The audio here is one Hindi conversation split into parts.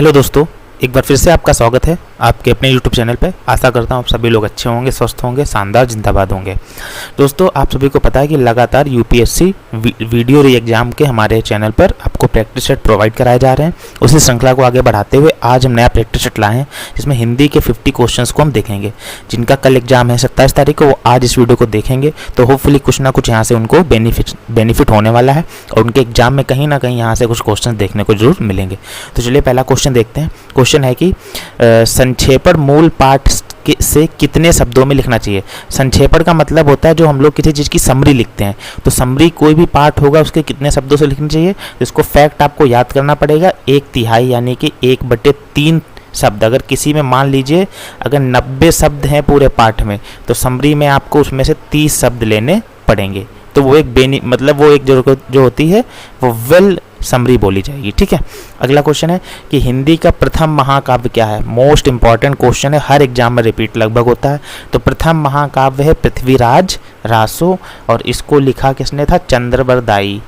हेलो दोस्तों, एक बार फिर से आपका स्वागत है आपके अपने YouTube चैनल पे। आशा करता हूँ आप सभी लोग अच्छे होंगे, स्वस्थ होंगे, शानदार जिंदाबाद होंगे। दोस्तों, आप सभी को पता है कि लगातार यूपीएससी वीडियो री एग्जाम के हमारे चैनल पर आपको प्रैक्टिस सेट प्रोवाइड कराए जा रहे हैं। उसी श्रृंखला को आगे बढ़ाते हुए आज हम नया प्रैक्टिस सेट लाए हैं, जिसमें हिंदी के 50 क्वेश्चंस को हम देखेंगे। जिनका कल एग्जाम है 27 तारीख को, वो आज इस वीडियो को देखेंगे तो होपफुली कुछ ना कुछ यहाँ से उनको बेनिफिट होने वाला है और उनके एग्जाम में कहीं ना कहीं यहाँ से कुछ क्वेश्चन देखने को जरूर मिलेंगे। तो चलिए पहला क्वेश्चन देखते हैं। क्वेश्चन है कि संक्षेपण मूल पाठ से कितने शब्दों में लिखना चाहिए। संक्षेपण का मतलब होता है जो हम लोग किसी चीज़ की समरी लिखते हैं, तो समरी कोई भी पार्ट होगा उसके कितने शब्दों से लिखनी चाहिए। इसको फैक्ट आपको याद करना पड़ेगा। 1/3 यानी कि 1/3 शब्द। अगर किसी में मान लीजिए अगर 90 शब्द हैं पूरे पाठ में, तो समरी में आपको उसमें से 30 शब्द लेने पड़ेंगे। तो वो एक वो एक जो होती है वो वेल समरी बोली जाएगी। ठीक है। अगला क्वेश्चन है कि हिंदी का प्रथम महाकाव्य क्या है। मोस्ट इंपॉर्टेंट क्वेश्चन है, हर एग्जाम में रिपीट लगभग होता है। तो प्रथम महाकाव्य है पृथ्वीराज रासो, और इसको लिखा किसने था? चंद्रबरदाई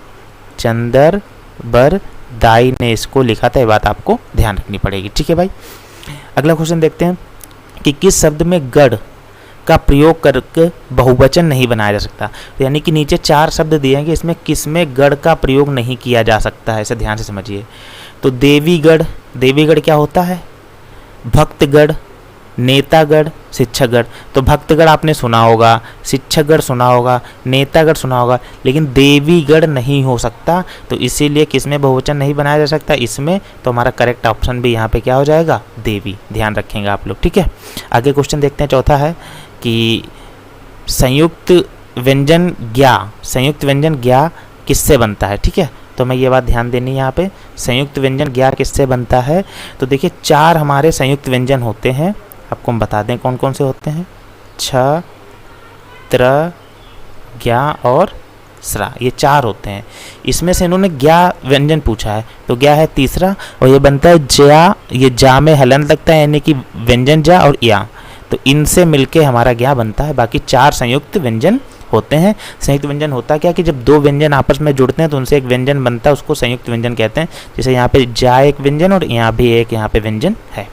ने इसको लिखा था। ये बात आपको ध्यान रखनी पड़ेगी। ठीक है भाई। अगला क्वेश्चन देखते हैं कि किस शब्द में गढ़ का प्रयोग करके बहुवचन नहीं बनाया जा सकता। तो यानी कि नीचे 4 शब्द दिए हैं कि इसमें किस में गढ़ का प्रयोग नहीं किया जा सकता है, इसे ध्यान से समझिए। तो देवीगढ़ क्या होता है? भक्तगढ़, नेतागढ़, शिक्षकगढ़। तो भक्तगढ़ आपने सुना होगा, शिक्षकगढ़ सुना होगा, नेतागढ़ सुना होगा, लेकिन देवीगढ़ नहीं हो सकता। तो इसीलिए किसमें बहुवचन नहीं बनाया जा सकता? इसमें। तो हमारा करेक्ट ऑप्शन भी यहाँ पे क्या हो जाएगा? देवी। ध्यान रखेंगे आप लोग। ठीक है। आगे क्वेश्चन देखते हैं। चौथा है कि संयुक्त व्यंजन ज्ञा किससे बनता है। ठीक है। तो मैं ये बात ध्यान देनी है यहाँ पे, संयुक्त व्यंजन ज्ञा किससे बनता है। तो देखिए 4 हमारे संयुक्त व्यंजन होते हैं। आपको हम बता दें कौन कौन से होते हैं। छ, त्र, ज्ञा और स्रा, ये 4 होते हैं। इसमें से इन्होंने ज्ञा व्यंजन पूछा है, तो ज्ञा है तीसरा, और ये बनता है ज्या। ये जा में हलन लगता है, यानी कि व्यंजन जा और या, तो इनसे मिलके हमारा ज्ञा बनता है। बाकी 4 संयुक्त व्यंजन होते हैं। संयुक्त व्यंजन होता क्या कि जब 2 व्यंजन आपस में जुड़ते हैं तो उनसे एक व्यंजन बनता है, उसको संयुक्त व्यंजन कहते हैं। जैसे यहाँ पे जा एक व्यंजन और यहाँ भी एक यहाँ पे व्यंजन है।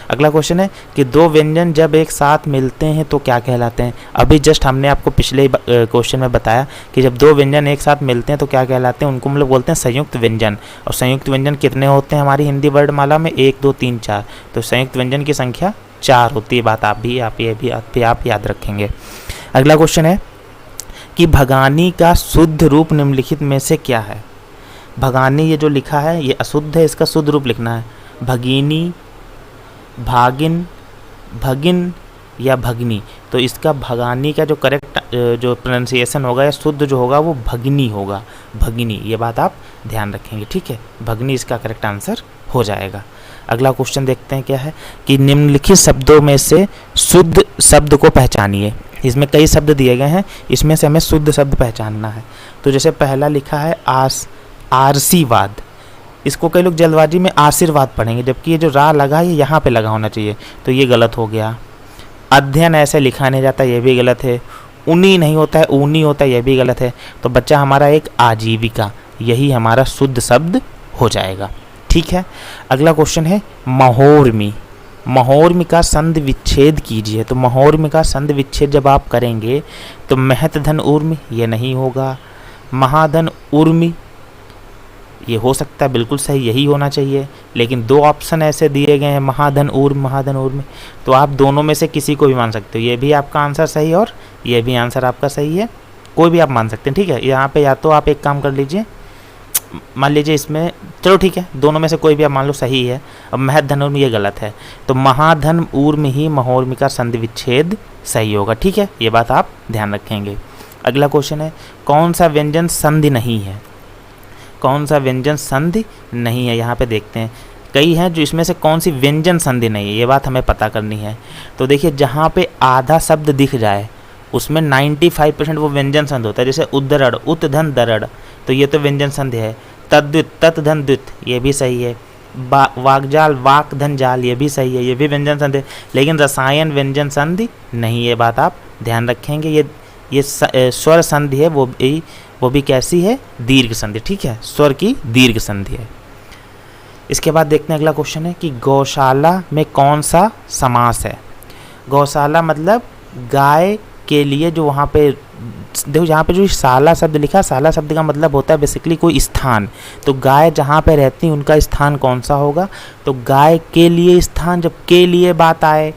अगला क्वेश्चन है कि 2 व्यंजन जब एक साथ मिलते हैं तो क्या कहलाते हैं। अभी जस्ट हमने आपको पिछले क्वेश्चन में बताया कि जब 2 व्यंजन एक साथ मिलते हैं तो क्या कहलाते हैं, उनको हम लोग बोलते हैं संयुक्त व्यंजन। और संयुक्त व्यंजन कितने होते हैं हमारी हिंदी वर्णमाला में? 1 2 3 4। तो संयुक्त व्यंजन की संख्या 4 होती है। बात आप याद रखेंगे। अगला क्वेश्चन है कि भगानी का शुद्ध रूप निम्नलिखित में से क्या है। भगानी ये जो लिखा है ये अशुद्ध है, इसका शुद्ध रूप लिखना है। भगीनी, भागिन, भगिन या भगनी। तो इसका भगानी का जो करेक्ट जो प्रोनाउंसिएशन होगा या शुद्ध जो होगा वो भगनी होगा, भगनी। ये बात आप ध्यान रखेंगे। ठीक है। भगनी इसका करेक्ट आंसर हो जाएगा। अगला क्वेश्चन देखते हैं क्या है कि निम्नलिखित शब्दों में से शुद्ध शब्द को पहचानिए। इसमें कई शब्द दिए गए हैं, इसमें से हमें शुद्ध शब्द पहचानना है। तो जैसे पहला लिखा है आरसीवाद, इसको कई लोग जल्दबाजी में आशीर्वाद पढ़ेंगे, जबकि ये जो रा लगा है ये यहाँ पे लगा होना चाहिए, तो ये गलत हो गया। अध्ययन ऐसे लिखा नहीं जाता, ये भी गलत है। ऊनी नहीं होता है, ऊनी होता है, ये भी गलत है। तो बच्चा हमारा एक आजीविका, यही हमारा शुद्ध शब्द हो जाएगा। ठीक है। अगला क्वेश्चन है महोर्मी। महोर्मी का संधि विच्छेद कीजिए। तो महोर्मी का संधि विच्छेद जब आप करेंगे तो महत धन उर्मी ये नहीं होगा, महाधन उर्मी ये हो सकता है, बिल्कुल सही यही होना चाहिए। लेकिन 2 ऑप्शन ऐसे दिए गए हैं, महाधन उर्मी, तो आप दोनों में से किसी को भी मान सकते हो। ये भी आपका आंसर सही है और ये भी आंसर आपका सही है, कोई भी आप मान सकते हैं। ठीक है। यहाँ पे या तो आप एक काम कर लीजिए, मान लीजिए इसमें, चलो ठीक है, दोनों में से कोई भी आप मान लो सही है। अब महत धन उर्मी ये गलत है, तो महाधन उर्मी ही महोर्मी का संधि विच्छेद सही होगा। ठीक है। ये बात आप ध्यान रखेंगे। अगला क्वेश्चन है कौन सा व्यंजन संधि नहीं है। कौन सा व्यंजन संधि नहीं है, यहाँ पे देखते हैं। कई हैं जो इसमें से कौन सी व्यंजन संधि नहीं है, ये बात हमें पता करनी है। तो देखिए जहाँ पे आधा शब्द दिख जाए उसमें 95% वो व्यंजन संधि होता है। जैसे उद्धरण, उत धन दरड़, तो ये तो व्यंजन संधि है। तद्वित, तत् धन द्वित, ये भी सही है। वाकजाल, वाक धन जाल, ये भी सही है, ये भी व्यंजन संधि है। लेकिन रसायन व्यंजन संधि नहीं, ये बात आप ध्यान रखेंगे। ये स्वर संधि है, वो भी कैसी है? दीर्घ संधि। ठीक है। स्वर की दीर्घ संधि है। इसके बाद देखते हैं अगला क्वेश्चन है कि गौशाला में कौन सा समास है। गौशाला मतलब गाय के लिए जो वहाँ पे देखो, यहाँ पे जो शाला शब्द लिखा है, शाला शब्द का मतलब होता है बेसिकली कोई स्थान। तो गाय जहाँ पे रहती है उनका स्थान कौन सा होगा, तो गाय के लिए स्थान। जब के लिए बात आए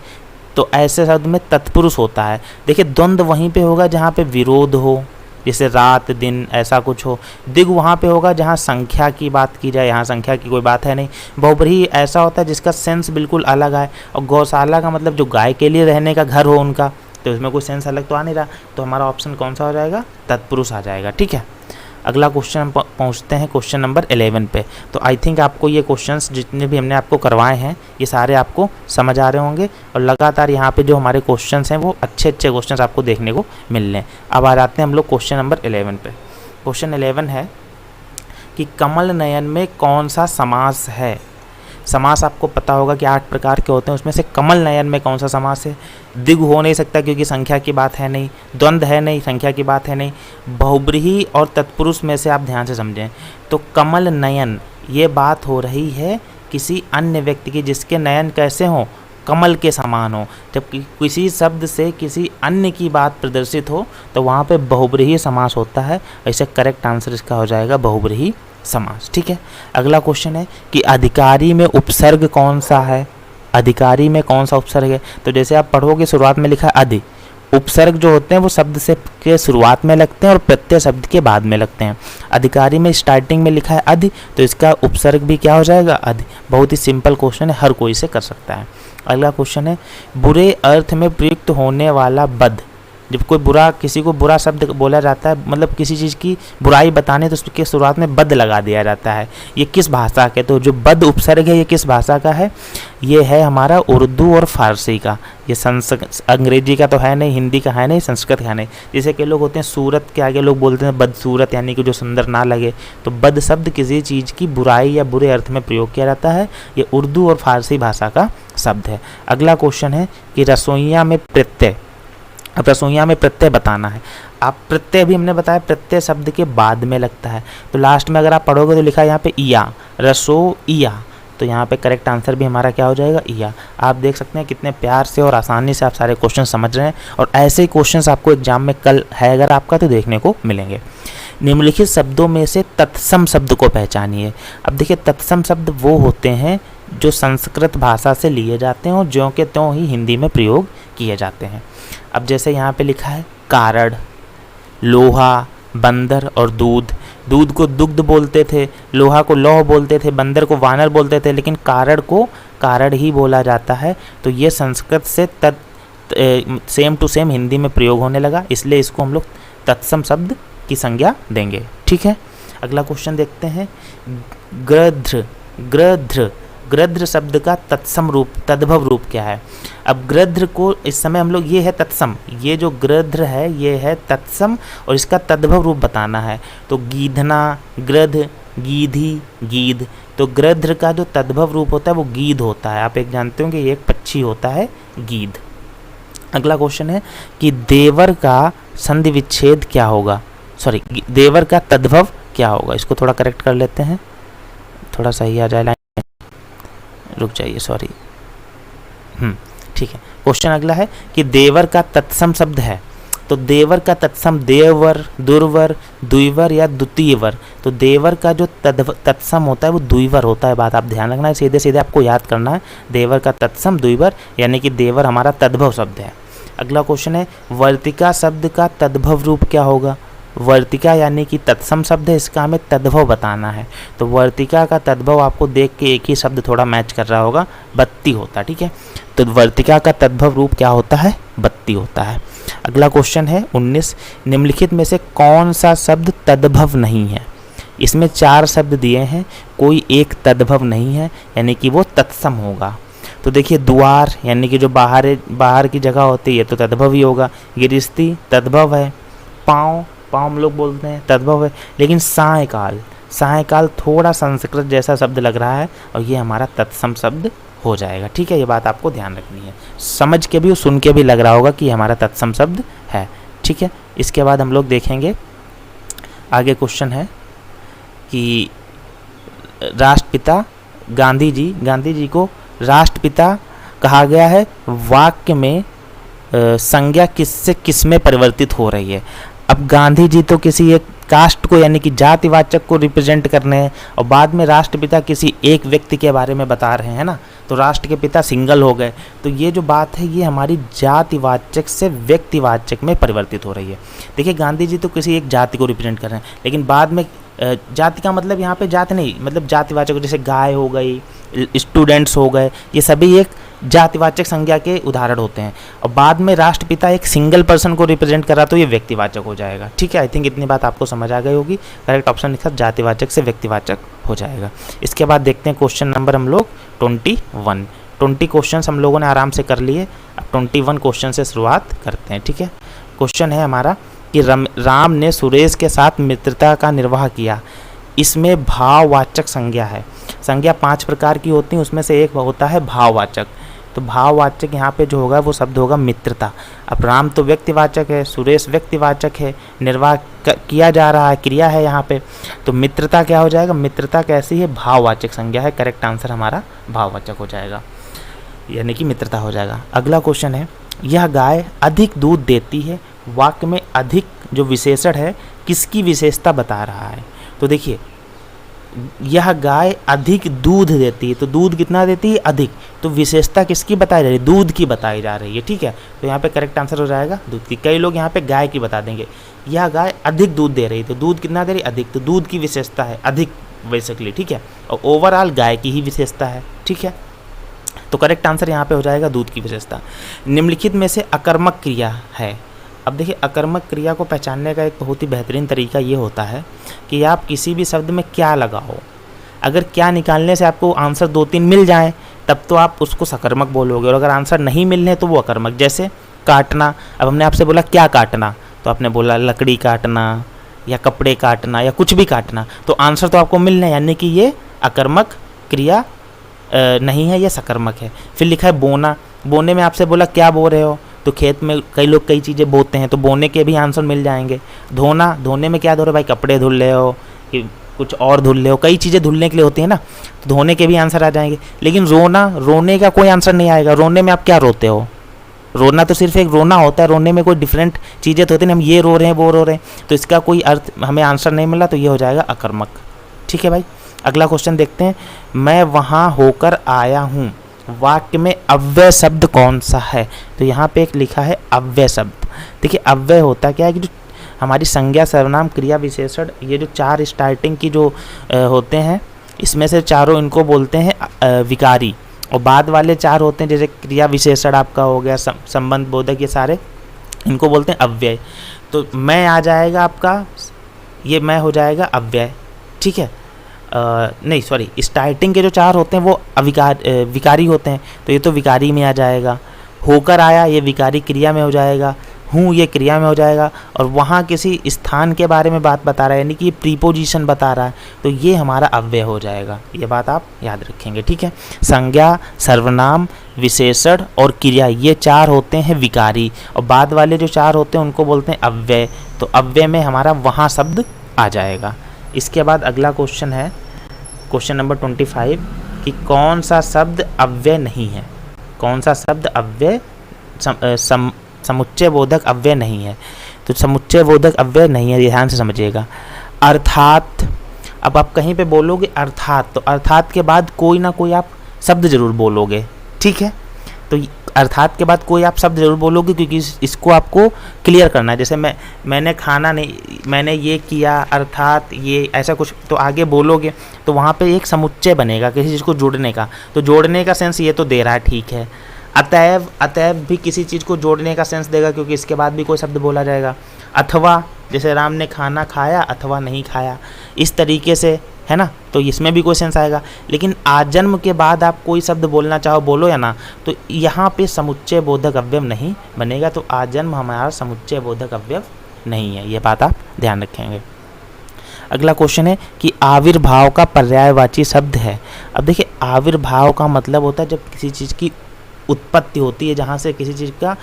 तो ऐसे शब्द में तत्पुरुष होता है। देखिए द्वंद्व वहीं पे होगा जहाँ पे विरोध हो, जैसे रात दिन ऐसा कुछ हो। दिग वहाँ पे होगा जहाँ संख्या की बात की जाए, यहाँ संख्या की कोई बात है नहीं। बहुब्रीहि ऐसा होता है जिसका सेंस बिल्कुल अलग है। और गौशाला का मतलब जो गाय के लिए रहने का घर हो उनका, तो इसमें कोई सेंस अलग तो आ नहीं रहा। तो हमारा ऑप्शन कौन सा हो जाएगा, तत्पुरुष आ जाएगा। ठीक है, अगला क्वेश्चन हम पहुँचते हैं क्वेश्चन नंबर 11 पे। तो आई थिंक आपको ये क्वेश्चंस जितने भी हमने आपको करवाए हैं ये सारे आपको समझ आ रहे होंगे, और लगातार यहाँ पे जो हमारे क्वेश्चंस हैं वो अच्छे क्वेश्चंस आपको देखने को मिल रहे हैं। अब आ जाते हैं हम लोग क्वेश्चन नंबर 11 पे। क्वेश्चन 11 है कि कमल नयन में कौन सा समास है। समास आपको पता होगा कि 8 प्रकार के होते हैं, उसमें से कमल नयन में कौन सा समास है। द्विगु हो नहीं सकता क्योंकि संख्या की बात है नहीं, द्वंद्व है नहीं, संख्या की बात है नहीं। बहुब्रीहि और तत्पुरुष में से आप ध्यान से समझें तो कमल नयन ये बात हो रही है किसी अन्य व्यक्ति की जिसके नयन कैसे हों, कमल के समान हो। जब किसी शब्द से किसी अन्य की बात प्रदर्शित हो तो वहाँ पे बहुब्रीहि समास होता है। ऐसे करेक्ट आंसर इसका हो जाएगा बहुब्रीहि समास। ठीक है, अगला क्वेश्चन है कि अधिकारी में उपसर्ग कौन सा है। अधिकारी में कौन सा उपसर्ग है, तो जैसे आप पढ़ोगे शुरुआत में लिखा है अधि। उपसर्ग जो होते हैं वो शब्द से के शुरुआत में लगते हैं और प्रत्यय शब्द के बाद में लगते हैं। अधिकारी में स्टार्टिंग में लिखा है अधि, तो इसका उपसर्ग भी क्या हो जाएगा, अधि। बहुत ही सिंपल क्वेश्चन है, हर कोई से कर सकता है। अगला क्वेश्चन है बुरे अर्थ में प्रयुक्त होने वाला बद। जब कोई बुरा, किसी को बुरा शब्द बोला जाता है, मतलब किसी चीज़ की बुराई बताने, तो उसके शुरुआत में बद लगा दिया जाता है। ये किस भाषा के, तो जो बद उपसर्ग है ये किस भाषा का है, ये है हमारा उर्दू और फारसी का। ये अंग्रेजी का तो है नहीं, हिंदी का है नहीं, संस्कृत का है नहीं। जैसे कि लोग होते हैं सूरत के आगे लोग बोलते हैं बदसूरत, यानी कि जो सुंदर ना लगे। तो बद शब्द किसी चीज़ की बुराई या बुरे अर्थ में प्रयोग किया जाता है। ये उर्दू और फारसी भाषा का शब्द है। अगला क्वेश्चन है कि रसोइया में प्रत्यय। अब रसोइया में प्रत्यय बताना है। आप प्रत्यय भी हमने बताया प्रत्यय शब्द के बाद में लगता है, तो लास्ट में अगर आप पढ़ोगे तो लिखा है यहाँ पे इया, रसोइया। तो यहाँ पे करेक्ट आंसर भी हमारा क्या हो जाएगा, इया। आप देख सकते हैं कितने प्यार से और आसानी से आप सारे क्वेश्चन समझ रहे हैं, और ऐसे ही क्वेश्चन आपको एग्जाम में कल है अगर आपका तो देखने को मिलेंगे। निम्नलिखित शब्दों में से तत्सम शब्द को पहचानिए। अब देखिए तत्सम शब्द वो होते हैं जो संस्कृत भाषा से लिए जाते हैं और ज्यों के त्यों ही हिंदी में प्रयोग किए जाते हैं। अब जैसे यहाँ पे लिखा है कारण, लोहा, बंदर और दूध। दूध को दुग्ध बोलते थे, लोहा को लौह बोलते थे, बंदर को वानर बोलते थे, लेकिन कारण को कारण ही बोला जाता है। तो ये संस्कृत से सेम टू सेम हिंदी में प्रयोग होने लगा, इसलिए इसको हम लोग तत्सम शब्द की संज्ञा देंगे। ठीक है, अगला क्वेश्चन देखते हैं। गृध्र, गृध्र, गृध्र शब्द का तत्सम रूप, तद्भव रूप क्या है। अब गृध्र को इस समय हम लोग, ये है तत्सम, ये जो गृध्र है ये है तत्सम, और इसका तद्भव रूप बताना है। तो गीधना, गृध, गीधी, गीध। तो गृध्र का जो तद्भव रूप होता है वो गीध होता है। आप एक जानते हो कि ये एक पक्षी होता है गीध। अगला क्वेश्चन है कि देवर का संधि विच्छेद क्या होगा, सॉरी देवर का तद्भव क्या होगा। इसको थोड़ा करेक्ट कर लेते हैं, थोड़ा सही आ जाए, रुक जाइए, सॉरी। ठीक है, क्वेश्चन अगला है कि देवर का तत्सम शब्द है। तो देवर का तत्सम देवर, दुर्वर, द्विवर या द्वितीयवर। तो देवर का जो तत्सम होता है वो द्विवर होता है। बात आप ध्यान रखना है, सीधे सीधे आपको याद करना है। देवर का तत्सम द्विवर, यानी कि देवर हमारा तद्भव शब्द है। अगला क्वेश्चन है वर्तिका शब्द का तद्भव रूप क्या होगा। वर्तिका यानी कि तत्सम शब्द है, इसका हमें तद्भव बताना है। तो वर्तिका का तद्भव आपको देख के एक ही शब्द थोड़ा मैच कर रहा होगा, बत्ती होता है। ठीक है, तो वर्तिका का तद्भव रूप क्या होता है, बत्ती होता है। अगला क्वेश्चन है 19, निम्नलिखित में से कौन सा शब्द तद्भव नहीं है। इसमें 4 शब्द दिए हैं, कोई एक तद्भव नहीं है, यानी कि वो तत्सम होगा। तो देखिए द्वार यानी कि जो बाहर की जगह होती है तो तद्भव ही होगा। गिरिस्ती तद्भव है। पाँव, पाँव हम लोग बोलते हैं, तद्भव है। लेकिन सायकाल, सायकाल थोड़ा संस्कृत जैसा शब्द लग रहा है और ये हमारा तत्सम शब्द हो जाएगा। ठीक है, ये बात आपको ध्यान रखनी है, समझ के भी और सुन के भी लग रहा होगा कि हमारा तत्सम शब्द है। ठीक है, इसके बाद हम लोग देखेंगे आगे क्वेश्चन है कि राष्ट्रपिता गांधी जी को राष्ट्रपिता कहा गया है, वाक्य में संज्ञा किससे किस में परिवर्तित हो रही है। अब गांधी जी तो किसी एक कास्ट को यानी कि जातिवाचक को रिप्रेजेंट कर रहे हैं और बाद में राष्ट्रपिता किसी एक व्यक्ति के बारे में बता रहे हैं ना, तो राष्ट्र के पिता सिंगल हो गए। तो ये जो बात है ये हमारी जातिवाचक से व्यक्तिवाचक में परिवर्तित हो रही है। देखिए गांधी जी तो किसी एक जाति को रिप्रेजेंट कर रहे हैं, लेकिन बाद में जाति का मतलब यहाँ पे जाति नहीं, मतलब जातिवाचक, जैसे गाय हो गई, स्टूडेंट्स हो गए, ये सभी एक जातिवाचक संज्ञा के उदाहरण होते हैं। और बाद में राष्ट्रपिता एक सिंगल पर्सन को रिप्रेजेंट कर रहा तो ये व्यक्तिवाचक हो जाएगा। ठीक है, आई थिंक इतनी बात आपको समझ आ गई होगी। करेक्ट ऑप्शन इसका जातिवाचक से व्यक्तिवाचक हो जाएगा। इसके बाद देखते हैं क्वेश्चन नंबर हम लोग 21। 20 क्वेश्चन हम लोगों ने आराम से कर लिए, अब 21 क्वेश्चन से शुरुआत करते हैं। ठीक है, क्वेश्चन है हमारा कि राम ने सुरेश के साथ मित्रता का निर्वाह किया, इसमें भाववाचक संज्ञा है। संज्ञा 5 प्रकार की होती हैं, उसमें से एक होता है भाववाचक। तो भाववाचक यहाँ पे जो होगा वो शब्द होगा मित्रता। अब राम तो व्यक्तिवाचक है, सुरेश व्यक्तिवाचक है, निर्वाह किया जा रहा है, क्रिया है यहाँ पे, तो मित्रता क्या हो जाएगा, मित्रता कैसी है, भाववाचक संज्ञा है। करेक्ट आंसर हमारा भाववाचक हो जाएगा, यानी कि मित्रता हो जाएगा। अगला क्वेश्चन है, यह गाय अधिक दूध देती है, वाक्य में अधिक जो विशेषण है किसकी विशेषता बता रहा है। तो देखिए यह गाय अधिक दूध देती है, तो दूध कितना देती है, अधिक, तो विशेषता किसकी बताई जा रही है, दूध की बताई जा रही है। ठीक है, तो यहाँ पे करेक्ट आंसर हो जाएगा दूध की। कई लोग यहाँ पे गाय की बता देंगे, यह गाय अधिक दूध दे रही है, तो दूध कितना दे रही है, अधिक, तो दूध की विशेषता है अधिक बेसिकली। ठीक है, और ओवरऑल गाय की ही विशेषता है। ठीक है, तो करेक्ट आंसर यहाँ पे हो जाएगा दूध की विशेषता। निम्नलिखित में से अकर्मक क्रिया है। अब देखिए अकर्मक क्रिया को पहचानने का एक बहुत ही बेहतरीन तरीका ये होता है कि आप किसी भी शब्द में क्या लगाओ, अगर क्या निकालने से आपको आंसर 2-3 मिल जाए तब तो आप उसको सकर्मक बोलोगे, और अगर आंसर नहीं मिलने तो वो अकर्मक। जैसे काटना, अब हमने आपसे बोला क्या काटना, तो आपने बोला लकड़ी काटना या कपड़े काटना या कुछ भी काटना, तो आंसर तो आपको मिलना है, यानी कि ये अकर्मक क्रिया नहीं है, ये सकर्मक है। फिर लिखा है बोना, बोने में आपसे बोला क्या बो रहे हो, तो खेत में कई लोग कई चीज़ें बोते हैं, तो बोने के भी आंसर मिल जाएंगे। धोना, धोने में क्या धो रहे हो भाई, कपड़े धुल रहे हो कि कुछ और धुल रहे हो, कई चीज़ें धुलने के लिए होती है ना, तो धोने के भी आंसर आ जाएंगे। लेकिन रोना, रोने का कोई आंसर नहीं आएगा। रोने में आप क्या रोते हो, रोना तो सिर्फ एक रोना होता है, रोने में कोई डिफरेंट चीज़ें तो होती हैं, हम ये रो रहे हैं वो रो रहे हैं, तो इसका कोई अर्थ हमें आंसर नहीं मिला, तो ये हो जाएगा अकर्मक। ठीक है भाई, अगला क्वेश्चन देखते हैं, मैं वहाँ होकर आया हूँ, वाक्य में अव्यय शब्द कौन सा है। तो यहाँ पे एक लिखा है अव्यय शब्द। देखिए अव्यय होता क्या है कि जो हमारी संज्ञा, सर्वनाम, क्रिया, विशेषण, ये जो 4 स्टार्टिंग की जो होते हैं, इसमें से चारों इनको बोलते हैं विकारी, और बाद वाले 4 होते हैं जैसे क्रिया, विशेषण आपका हो गया, संबंध, बोधक, ये सारे इनको बोलते हैं अव्यय। तो मैं आ जाएगा आपका, ये मैं हो जाएगा अव्यय। ठीक है, नहीं सॉरी, स्टार्टिंग के जो 4 होते हैं वो विकारी होते हैं, तो ये तो विकारी में आ जाएगा। होकर आया ये विकारी क्रिया में हो जाएगा, हूँ ये क्रिया में हो जाएगा, और वहाँ किसी स्थान के बारे में बात बता रहा है, यानी कि ये प्रीपोजिशन बता रहा है, तो ये हमारा अव्यय हो जाएगा। ये बात आप याद रखेंगे। ठीक है, संज्ञा, सर्वनाम, विशेषण और क्रिया, ये 4 होते हैं विकारी, और बाद वाले जो 4 होते हैं उनको बोलते हैं अव्यय। तो अव्यय में हमारा वहाँ शब्द आ जाएगा। इसके बाद अगला क्वेश्चन है क्वेश्चन नंबर 25 कि कौन सा शब्द अव्यय नहीं है, कौन सा शब्द अव्यय समुच्चय बोधक अव्यय नहीं है। तो समुच्चय बोधक अव्यय नहीं है, ध्यान से समझिएगा। अर्थात, अब आप कहीं पे बोलोगे अर्थात, तो अर्थात के बाद कोई ना कोई आप शब्द जरूर बोलोगे। ठीक है, तो अर्थात के बाद कोई आप शब्द जरूर बोलोगे, क्योंकि इसको आपको क्लियर करना है। जैसे मैंने खाना नहीं, मैंने ये किया, अर्थात ये, ऐसा कुछ तो आगे बोलोगे, तो वहाँ पे एक समुच्चय बनेगा किसी चीज़ को जोड़ने का, तो जोड़ने का सेंस ये तो दे रहा है। ठीक है, अतएव, अतएव भी किसी चीज़ को जोड़ने का सेंस देगा, क्योंकि इसके बाद भी कोई शब्द बोला जाएगा। अथवा, जैसे राम ने खाना खाया अथवा नहीं खाया, इस तरीके से, है ना, तो इसमें भी कोई सेंस आएगा। लेकिन आजन्म के बाद आप कोई शब्द बोलना चाहो बोलो या ना, तो यहाँ पे समुच्चय बोधक अव्यय नहीं बनेगा, तो आजन्म हमारा समुच्चय बोधक अव्यय नहीं है। ये बात आप ध्यान रखेंगे। अगला क्वेश्चन है कि आविर्भाव का पर्यायवाची शब्द है। अब देखिए आविर्भाव का मतलब होता है जब किसी चीज़ की उत्पत्ति होती है, जहाँ से किसी चीज़ का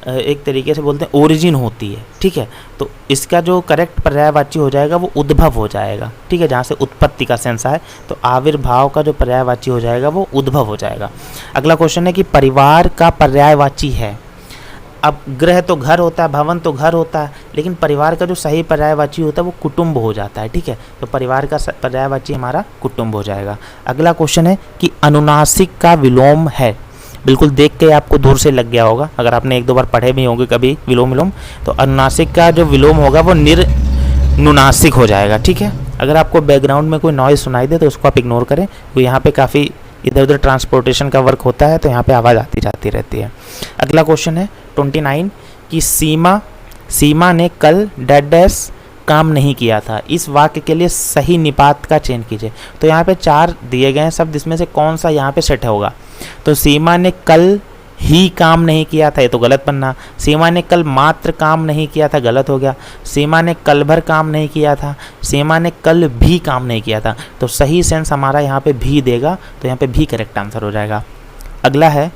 एक तरीके से बोलते हैं ओरिजिन होती है, ठीक है। तो इसका जो करेक्ट पर्यायवाची हो जाएगा वो उद्भव हो जाएगा, ठीक है, जहाँ से उत्पत्ति का सेंस आए, तो आविर्भाव का जो पर्यायवाची हो जाएगा वो उद्भव हो जाएगा। अगला क्वेश्चन है कि परिवार का पर्यायवाची है। अब गृह तो घर होता है, भवन तो घर होता है, लेकिन परिवार का जो सही पर्यायवाची होता है वो कुटुंब हो जाता है, ठीक है। तो परिवार का पर्यायवाची हमारा कुटुंब हो जाएगा। अगला क्वेश्चन है कि अनुनासिक का विलोम है। बिल्कुल देख के आपको दूर से लग गया होगा, अगर आपने एक दो बार पढ़े भी होंगे कभी विलोम विलोम, तो अनुनासिक का जो विलोम होगा वो निर्नुनासिक हो जाएगा, ठीक है। अगर आपको बैकग्राउंड में कोई नॉइज़ सुनाई दे तो उसको आप इग्नोर करें, तो यहाँ पे काफ़ी इधर उधर ट्रांसपोर्टेशन का वर्क होता है, तो यहाँ पे आवाज़ आती जाती रहती है। अगला क्वेश्चन है 29 कि सीमा ने कल डैश काम नहीं किया था। इस वाक्य के लिए सही निपात का चयन कीजिए। तो यहाँ पे 4 दिए गए हैं शब्द, इसमें से कौन सा यहाँ पे सेट होगा। तो सीमा ने कल ही काम नहीं किया था, ये तो गलत बनना। सीमा ने कल मात्र काम नहीं किया था, गलत हो गया। सीमा ने कल भर काम नहीं किया था, सीमा ने कल भी काम नहीं किया था। तो सही सेंस हमारा यहाँ पे भी देगा, तो यहाँ पे भी करेक्ट आंसर हो जाएगा। अगला है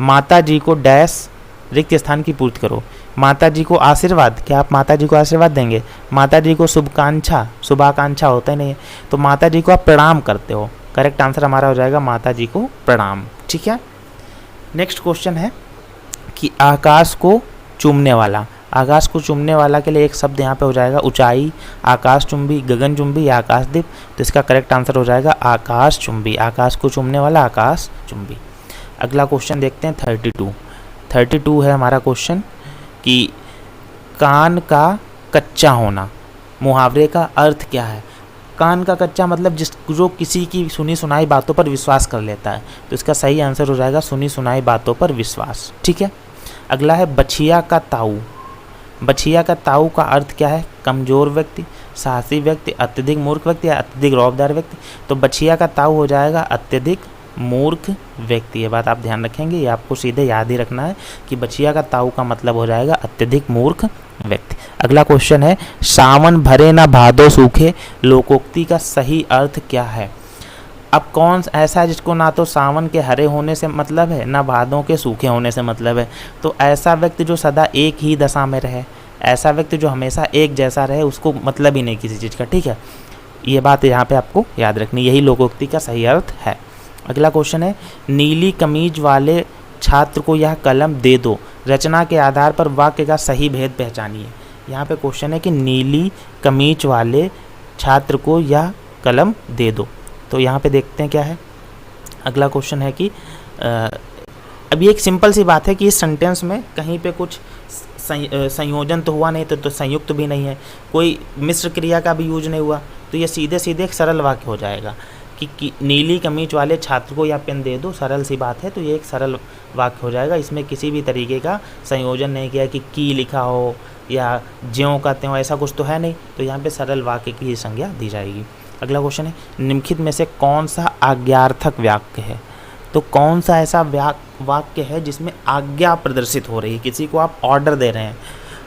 माता जी को डैश रिक्त स्थान की पूर्ति करो। माता जी को आशीर्वाद, क्या आप माता जी को आशीर्वाद देंगे? माता जी को शुभाकांक्षा होता ही नहीं है, तो माता जी को आप प्रणाम करते हो। करेक्ट आंसर हमारा हो जाएगा माता जी को प्रणाम, ठीक है। नेक्स्ट क्वेश्चन है कि आकाश को चूमने वाला। आकाश को चूमने वाला के लिए एक शब्द यहाँ पे हो जाएगा ऊंचाई, आकाशचुंबी, गगनचुंबी या आकाशदीप। तो इसका करेक्ट आंसर हो जाएगा आकाशचुंबी। आकाश को चूमने वाला आकाशचुंबी। अगला क्वेश्चन देखते हैं 32 है हमारा क्वेश्चन कि कान का कच्चा होना। मुहावरे का अर्थ क्या है? कान का कच्चा मतलब जो किसी की सुनी सुनाई बातों पर विश्वास कर लेता है, तो इसका सही आंसर हो जाएगा सुनी सुनाई बातों पर विश्वास, ठीक है। अगला है बछिया का ताऊ। बछिया का ताऊ का अर्थ क्या है? कमज़ोर व्यक्ति, साहसी व्यक्ति, अत्यधिक मूर्ख व्यक्ति या अत्यधिक रौबदार व्यक्ति। तो बछिया का ताऊ हो जाएगा अत्यधिक मूर्ख व्यक्ति। ये बात आप ध्यान रखेंगे, ये आपको सीधे याद ही रखना है कि बछिया का ताऊ का मतलब हो जाएगा अत्यधिक मूर्ख व्यक्ति। अगला क्वेश्चन है सावन भरे ना भादो सूखे। लोकोक्ति का सही अर्थ क्या है? अब कौन ऐसा है जिसको ना तो सावन के हरे होने से मतलब है, ना भादों के सूखे होने से मतलब है? तो ऐसा व्यक्ति जो सदा एक ही दशा में रहे, ऐसा व्यक्ति जो हमेशा एक जैसा रहे, उसको मतलब ही नहीं किसी चीज़ का, ठीक है। ये बात यहाँ पे आपको याद रखनी, यही लोकोक्ति का सही अर्थ है। अगला क्वेश्चन है नीली कमीज वाले छात्र को यह कलम दे दो। रचना के आधार पर वाक्य का सही भेद पहचानिए। यहाँ पे क्वेश्चन है कि नीली कमीज वाले छात्र को यह कलम दे दो। तो यहाँ पे देखते हैं क्या है। अगला क्वेश्चन है कि अभी एक सिंपल सी बात है कि इस सेंटेंस में कहीं पे कुछ संयोजन तो हुआ नहीं, तो संयुक्त भी नहीं है, कोई मिश्र क्रिया का भी यूज नहीं हुआ, तो ये सीधे सीधे एक सरल वाक्य हो जाएगा कि नीली कमीज वाले छात्र को या पेन दे दो। सरल सी बात है, तो ये एक सरल वाक्य हो जाएगा। इसमें किसी भी तरीके का संयोजन नहीं किया कि लिखा हो या ज्यों का त्यों, ऐसा कुछ तो है नहीं, तो यहाँ पे सरल वाक्य की ही संज्ञा दी जाएगी। अगला क्वेश्चन है निम्नलिखित में से कौन सा आज्ञार्थक वाक्य है? तो कौन सा ऐसा वाक्य है जिसमें आज्ञा प्रदर्शित हो रही है, किसी को आप ऑर्डर दे रहे हैं,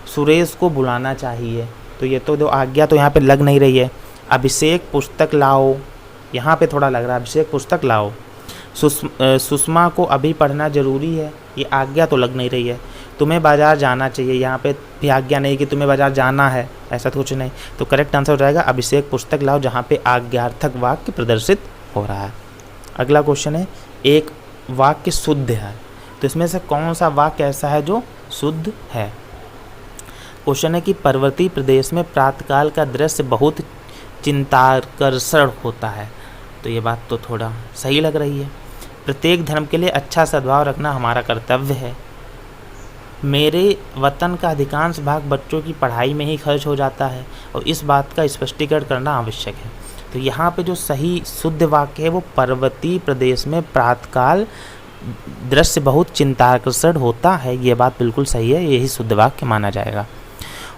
सुरेश को बुलाना चाहिए, तो ये तो आज्ञा तो यहाँ पे लग नहीं रही है। अभिषेक पुस्तक लाओ, यहाँ पे थोड़ा लग रहा है अभिषेक पुस्तक लाओ। सुषमा को अभी पढ़ना ज़रूरी है, ये आज्ञा तो लग नहीं रही है। तुम्हें बाज़ार जाना चाहिए, यहाँ पे भी आज्ञा नहीं कि तुम्हें बाज़ार जाना है, ऐसा तो कुछ नहीं। तो करेक्ट आंसर हो जाएगा अभिषेक पुस्तक लाओ, जहाँ पे आज्ञार्थक वाक्य प्रदर्शित हो रहा है। अगला क्वेश्चन है एक वाक्य शुद्ध है, तो इसमें से कौन सा वाक्य ऐसा है जो शुद्ध है? क्वेश्चन है कि पर्वतीय प्रदेश में प्रातःकाल का दृश्य बहुत चिंताकर्षण होता है, तो ये बात तो थोड़ा सही लग रही है। प्रत्येक धर्म के लिए अच्छा सद्भाव रखना हमारा कर्तव्य है। मेरे वतन का अधिकांश भाग बच्चों की पढ़ाई में ही खर्च हो जाता है और इस बात का स्पष्टीकरण करना आवश्यक है। तो यहाँ पे जो सही शुद्ध वाक्य है वो पर्वतीय प्रदेश में प्रातःकाल दृश्य बहुत चिंताकर्षण होता है, ये बात बिल्कुल सही है, यही शुद्ध वाक्य माना जाएगा।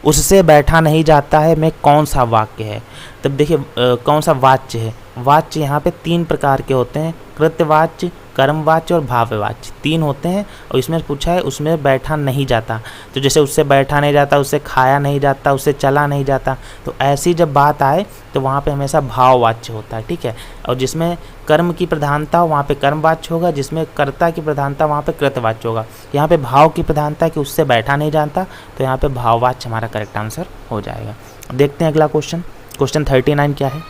उससे बैठा नहीं जाता है में कौन सा वाक्य है? तब देखिए कौन सा वाच्य है। वाच्य यहाँ पे 3 प्रकार के होते हैं, कृत्यवाच्य, कर्मवाच्य और भाववाच्य 3 होते हैं। और इसमें पूछा है उसमें बैठा नहीं जाता, तो जैसे उससे बैठा नहीं जाता, उससे खाया नहीं जाता, उससे चला नहीं जाता, तो ऐसी जब बात आए तो वहाँ पे हमेशा भाववाच्य होता है, ठीक है। और जिसमें कर्म की प्रधानता हो वहाँ पे कर्मवाच्य होगा, जिसमें कर्ता की प्रधानता वहाँ पे कृतवाच्य होगा। यहाँ पे भाव की प्रधानता कि उससे बैठा नहीं जाता, तो यहाँ पे भाववाच्य हमारा करेक्ट आंसर हो जाएगा। देखते हैं अगला क्वेश्चन 39 क्या है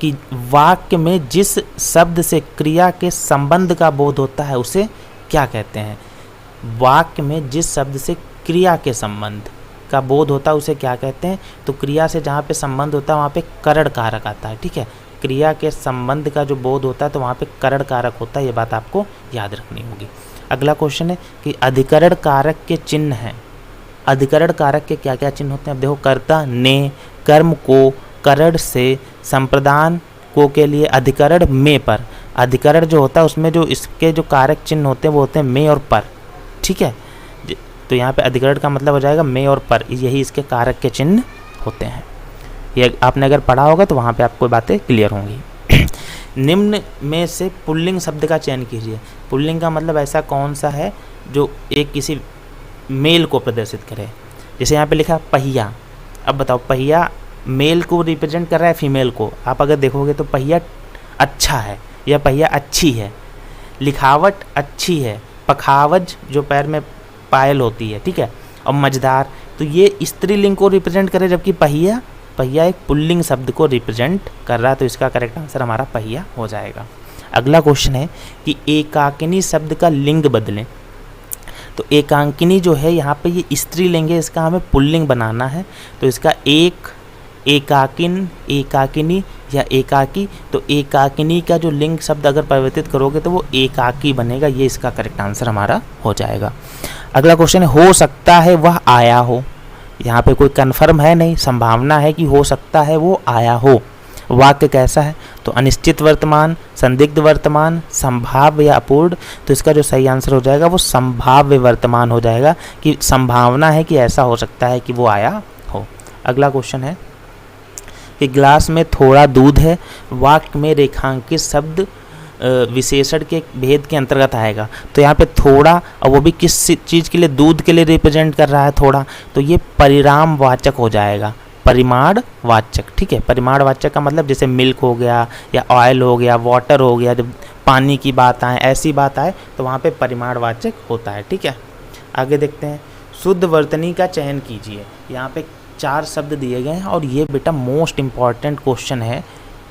कि वाक्य में जिस शब्द से क्रिया के संबंध का बोध होता है उसे क्या कहते हैं। वाक्य में जिस शब्द से क्रिया के संबंध का बोध होता है उसे क्या कहते हैं। तो क्रिया से जहाँ पे संबंध होता है वहाँ पे करण कारक आता है, ठीक है। क्रिया के संबंध का जो बोध होता है तो वहाँ पे करण कारक होता है, ये बात आपको याद रखनी होगी। अगला क्वेश्चन है कि अधिकरण कारक के चिन्ह हैं। अधिकरण कारक के क्या क्या चिन्ह होते हैं। अब देखो, कर्ता ने, कर्म को, करण से, संप्रदान को के लिए अधिकरण में पर। अधिकरण जो होता है उसमें जो इसके जो कारक चिन्ह होते हैं वो होते हैं में और पर, ठीक है। तो यहाँ पे अधिकरण का मतलब हो जाएगा में और पर, यही इसके कारक के चिन्ह होते हैं। ये आपने अगर पढ़ा होगा तो वहाँ पे आपको बातें क्लियर होंगी। निम्न में से पुल्लिंग शब्द का चयन कीजिए। पुल्लिंग का मतलब ऐसा कौन सा है जो एक किसी मेल को प्रदर्शित करे। जैसे यहाँ पे लिखा पहिया। अब बताओ, पहिया मेल को रिप्रेजेंट कर रहा है फीमेल को। आप अगर देखोगे तो पहिया अच्छा है या पहिया अच्छी है, लिखावट अच्छी है, पखावज जो पैर में पायल होती है, ठीक है, और मझदार, तो ये स्त्रीलिंग को रिप्रेजेंट करे, जबकि पहिया एक पुल्लिंग शब्द को रिप्रेजेंट कर रहा है। तो इसका करेक्ट आंसर हमारा पहिया हो जाएगा। अगला क्वेश्चन है कि एकाकिनी शब्द का लिंग बदलें। तो एकांकिनी जो है यहाँ पे ये स्त्रीलिंग है, इसका हमें पुल्लिंग बनाना है। तो इसका एक, एकाकिन, एकाकिनी या एकाकी। तो एकाकिनी का जो लिंग शब्द अगर परिवर्तित करोगे तो वो एकाकी बनेगा, ये इसका करेक्ट आंसर हमारा हो जाएगा। अगला क्वेश्चन है हो सकता है वह आया हो। यहाँ पे कोई कन्फर्म है नहीं, संभावना है कि हो सकता है वो आया हो। वाक्य कैसा है। तो अनिश्चित वर्तमान, संदिग्ध वर्तमान, संभाव्य या अपूर्ण। तो इसका जो सही आंसर हो जाएगा वो संभाव्य वर्तमान हो जाएगा, कि संभावना है कि ऐसा हो सकता है कि वो आया हो। अगला क्वेश्चन है कि ग्लास में थोड़ा दूध है। वाक्य में रेखांकित शब्द विशेषण के भेद के अंतर्गत आएगा। तो यहाँ पे थोड़ा, और वो भी किस चीज़ के लिए, दूध के लिए रिप्रेजेंट कर रहा है थोड़ा, तो ये परिणामवाचक हो जाएगा, परिमाणवाचक, ठीक है। परिमाणवाचक का मतलब जैसे मिल्क हो गया या ऑयल हो गया, वाटर हो गया, जब पानी की बात आए, ऐसी बात आए तो वहाँ पे परिमाणवाचक होता है, ठीक है। आगे देखते हैं, शुद्ध वर्तनी का चयन कीजिए। यहाँ पे 4 शब्द दिए गए हैं और ये बेटा मोस्ट इम्पॉर्टेंट क्वेश्चन है,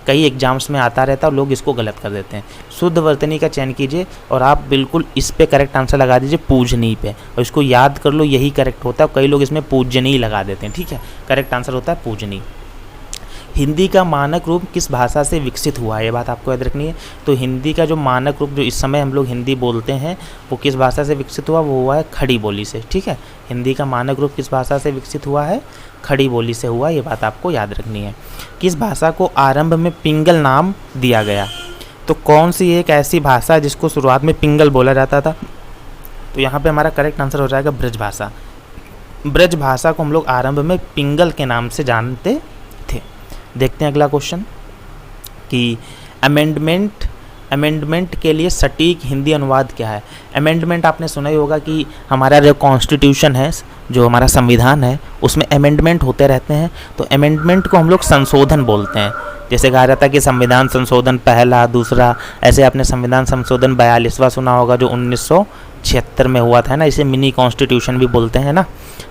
कई एग्जाम्स में आता रहता है और लोग इसको गलत कर देते हैं। शुद्ध वर्तनी का चयन कीजिए और आप बिल्कुल इस पे करेक्ट आंसर लगा दीजिए पूजनी पे, और इसको याद कर लो, यही करेक्ट होता है। कई लोग इसमें पूजनी लगा देते हैं, ठीक है। करेक्ट आंसर होता है पूजनी। हिंदी का मानक रूप किस भाषा से विकसित हुआ है, ये बात आपको याद रखनी है। तो हिंदी का जो मानक रूप जो इस समय हम लोग हिंदी बोलते हैं वो किस भाषा से विकसित हुआ, वो हुआ है खड़ी बोली से, ठीक है। हिंदी का मानक रूप किस भाषा से विकसित हुआ है, खड़ी बोली से हुआ, ये बात आपको याद रखनी है। किस भाषा को आरंभ में पिंगल नाम दिया गया। तो कौन सी एक ऐसी भाषा है जिसको शुरुआत में पिंगल बोला जाता था। तो यहाँ पे हमारा करेक्ट आंसर हो जाएगा ब्रज भाषा। ब्रज भाषा को हम लोग आरंभ में पिंगल के नाम से जानते थे। देखते हैं अगला क्वेश्चन कि अमेंडमेंट के लिए सटीक हिंदी अनुवाद क्या है। अमेंडमेंट आपने सुना ही होगा कि हमारा जो कॉन्स्टिट्यूशन है, जो हमारा संविधान है, उसमें अमेंडमेंट होते रहते हैं। तो अमेंडमेंट को हम लोग संशोधन बोलते हैं। जैसे कहा जाता है कि संविधान संशोधन पहला, दूसरा, ऐसे आपने संविधान संशोधन 42वां सुना होगा जो 1976 में हुआ था ना, इसे मिनी कॉन्स्टिट्यूशन भी बोलते हैं ना।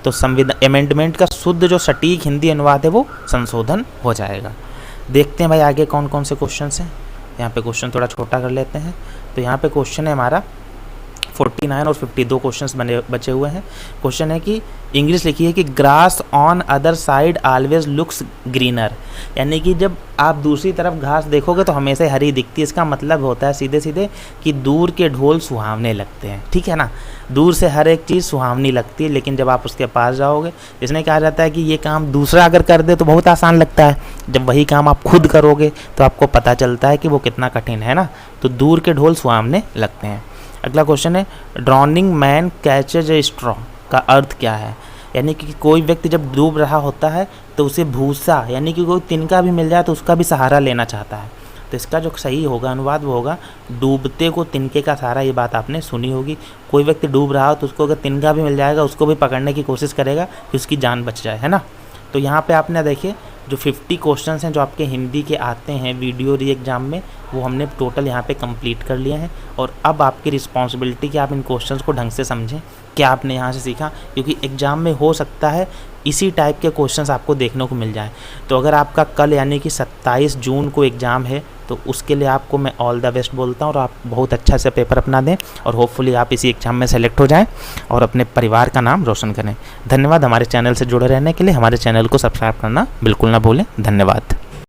तो संविधान अमेंडमेंट का शुद्ध जो सटीक हिंदी अनुवाद है वो संशोधन हो जाएगा। देखते हैं भाई आगे कौन कौन से क्वेश्चन हैं। यहाँ पे क्वेश्चन थोड़ा छोटा कर लेते हैं। तो यहाँ पे क्वेश्चन है हमारा 49 और 52 क्वेश्चंस बचे हुए हैं। क्वेश्चन है कि इंग्लिश लिखी है कि grass on other side always looks greener, यानी कि जब आप दूसरी तरफ घास देखोगे तो हमेशा हरी दिखती है। इसका मतलब होता है सीधे सीधे कि दूर के ढोल सुहावने लगते हैं, ठीक है ना। दूर से हर एक चीज़ सुहावनी लगती है, लेकिन जब आप उसके पास जाओगे, इसमें कहा जाता है कि ये काम दूसरा अगर कर दे तो बहुत आसान लगता है, जब वही काम आप खुद करोगे तो आपको पता चलता है कि वो कितना कठिन है ना। तो दूर के ढोल सुहावने लगते हैं। अगला क्वेश्चन है ड्राउनिंग मैन कैचेज ए स्ट्रॉ का अर्थ क्या है। यानी कि कोई व्यक्ति जब डूब रहा होता है तो उसे भूसा यानी कि कोई तिनका भी मिल जाए तो उसका भी सहारा लेना चाहता है। तो इसका जो सही होगा अनुवाद वो होगा डूबते को तिनके का सहारा। ये बात आपने सुनी होगी, कोई व्यक्ति डूब रहा हो तो उसको अगर तिनका भी मिल जाएगा उसको भी पकड़ने की कोशिश करेगा कि उसकी जान बच जाए, है ना। तो यहाँ पे आपने देखिए जो 50 क्वेश्चंस हैं जो आपके हिंदी के आते हैं वीडियो री एग्ज़ाम में, वो हमने टोटल यहाँ पे कंप्लीट कर लिए हैं। और अब आपकी रिस्पॉन्सिबिलिटी कि आप इन क्वेश्चंस को ढंग से समझें, क्या आपने यहाँ से सीखा, क्योंकि एग्ज़ाम में हो सकता है इसी टाइप के क्वेश्चंस आपको देखने को मिल जाएं। तो अगर आपका कल यानी कि 27 जून को एग्ज़ाम है तो उसके लिए आपको मैं ऑल द बेस्ट बोलता हूँ और आप बहुत अच्छा से पेपर अपना दें और होपफुली आप इसी एग्ज़ाम में सेलेक्ट हो जाएं और अपने परिवार का नाम रोशन करें। धन्यवाद हमारे चैनल से जुड़े रहने के लिए। हमारे चैनल को सब्सक्राइब करना बिल्कुल ना भूलें। धन्यवाद।